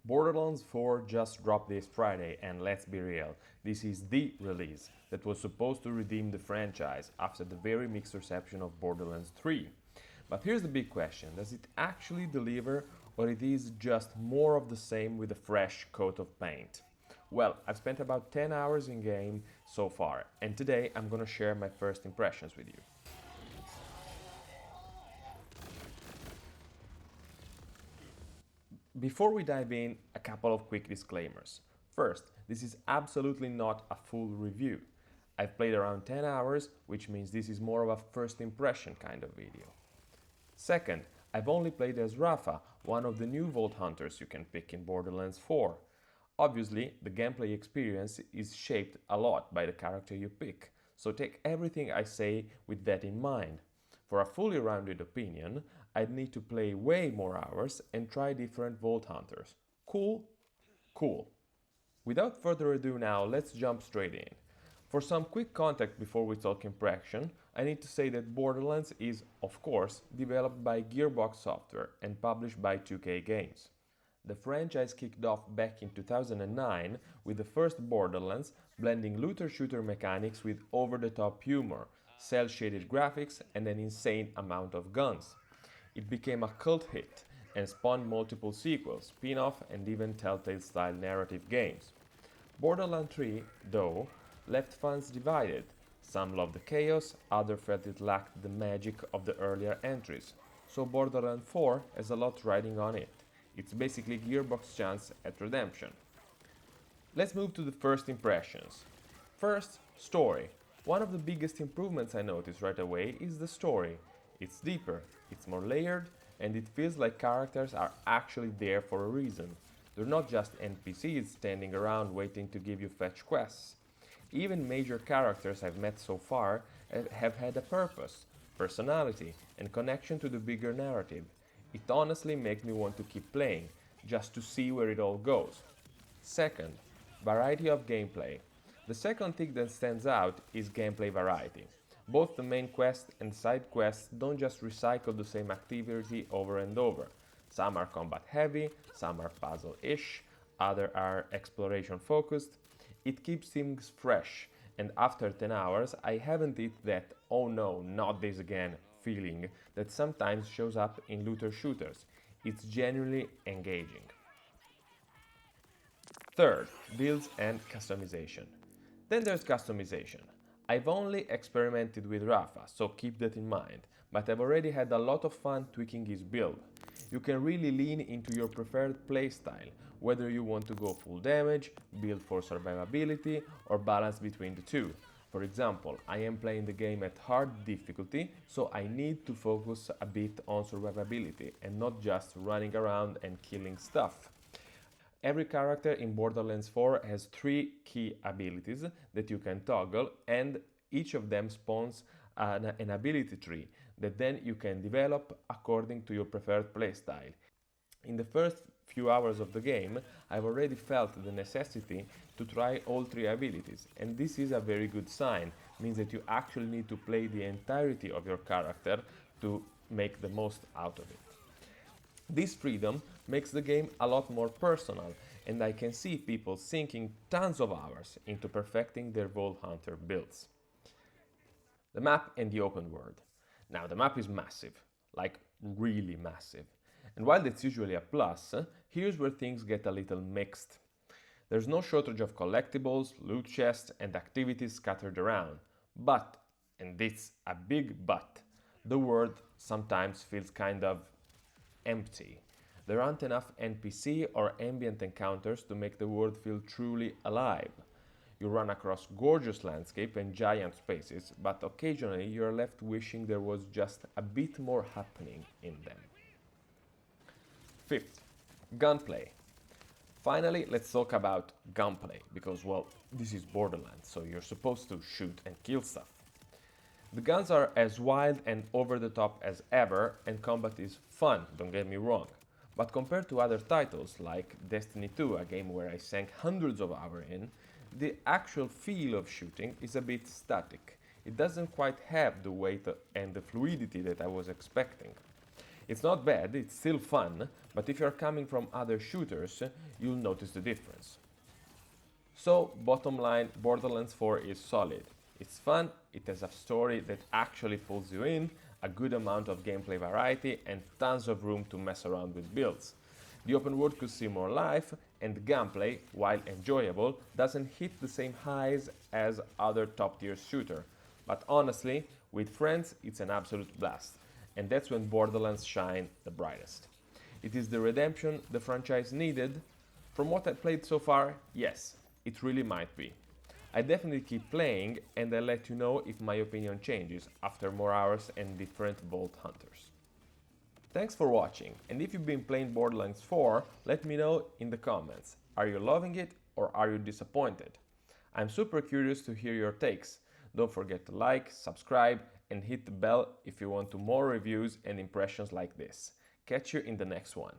Borderlands 4 just dropped this Friday, and let's be real, this is the release that was supposed to redeem the franchise after the very mixed reception of Borderlands 3. But here's the big question, does it actually deliver, or it is just more of the same with a fresh coat of paint? Well, I've spent about 10 hours in game so far, and today I'm gonna share my first impressions with you. Before we dive in, a couple of quick disclaimers. First, this is absolutely not a full review. I've played around 10 hours, which means this is more of a first impression kind of video. Second, I've only played as Rafa, one of the new Vault Hunters you can pick in Borderlands 4. Obviously, the gameplay experience is shaped a lot by the character you pick, so take everything I say with that in mind. For a fully rounded opinion, I'd need to play way more hours and try different Vault Hunters. Cool? Cool. Without further ado now, let's jump straight in. For some quick context before we talk impression, I need to say that Borderlands is, of course, developed by Gearbox Software and published by 2K Games. The franchise kicked off back in 2009 with the first Borderlands, blending looter-shooter mechanics with over-the-top humor, cel-shaded graphics, and an insane amount of guns. It became a cult hit and spawned multiple sequels, spin-off, and even Telltale-style narrative games. Borderlands 3, though, left fans divided. Some loved the chaos, others felt it lacked the magic of the earlier entries. So Borderlands 4 has a lot riding on it. It's basically Gearbox's chance at redemption. Let's move to the first impressions. First, story. One of the biggest improvements I noticed right away is the story. It's deeper, it's more layered, and it feels like characters are actually there for a reason. They're not just NPCs standing around waiting to give you fetch quests. Even major characters I've met so far have had a purpose, personality, and connection to the bigger narrative. It honestly makes me want to keep playing, just to see where it all goes. Second, variety of gameplay. The second thing that stands out is gameplay variety. Both the main quest and side quests don't just recycle the same activity over and over. Some are combat heavy, some are puzzle-ish, others are exploration focused. It keeps things fresh, and after 10 hours I haven't hit that "oh no, not this again" feeling that sometimes shows up in looter shooters. It's genuinely engaging. Third, builds and customization. Then there's customization. I've only experimented with Rafa, so keep that in mind, but I've already had a lot of fun tweaking his build. You can really lean into your preferred playstyle, whether you want to go full damage, build for survivability, or balance between the two. For example, I am playing the game at hard difficulty, so I need to focus a bit on survivability and not just running around and killing stuff. Every character in Borderlands 4 has 3 key abilities that you can toggle, and each of them spawns an ability tree that then you can develop according to your preferred playstyle. In the first few hours of the game, I've already felt the necessity to try all 3 abilities, and this is a very good sign. It means that you actually need to play the entirety of your character to make the most out of it. This freedom makes the game a lot more personal, and I can see people sinking tons of hours into perfecting their Vault Hunter builds. The map and the open world. Now, the map is massive, like really massive. And while that's usually a plus, here's where things get a little mixed. There's no shortage of collectibles, loot chests, and activities scattered around. But, and it's a big but, the world sometimes feels kind of empty. There aren't enough NPC or ambient encounters to make the world feel truly alive. You run across gorgeous landscape and giant spaces, but occasionally you're left wishing there was just a bit more happening in them. Fifth, gunplay. Finally, let's talk about gunplay, because, well, this is Borderlands, so you're supposed to shoot and kill stuff. The guns are as wild and over the top as ever, and combat is fun, don't get me wrong. But compared to other titles like Destiny 2, a game where I sank hundreds of hours in, the actual feel of shooting is a bit static. It doesn't quite have the weight and the fluidity that I was expecting. It's not bad, it's still fun, but if you're coming from other shooters, you'll notice the difference. So, bottom line, Borderlands 4 is solid. It's fun, it has a story that actually pulls you in, a good amount of gameplay variety, and tons of room to mess around with builds. The open world could see more life, and the gameplay, while enjoyable, doesn't hit the same highs as other top-tier shooter. But honestly, with friends, it's an absolute blast, and that's when Borderlands shine the brightest. It is the redemption the franchise needed. From what I played so far, yes, it really might be. I definitely keep playing, and I'll let you know if my opinion changes after more hours and different Vault Hunters. Thanks for watching, and if you've been playing Borderlands 4, let me know in the comments. Are you loving it or are you disappointed? I'm super curious to hear your takes. Don't forget to like, subscribe, and hit the bell if you want more reviews and impressions like this. Catch you in the next one.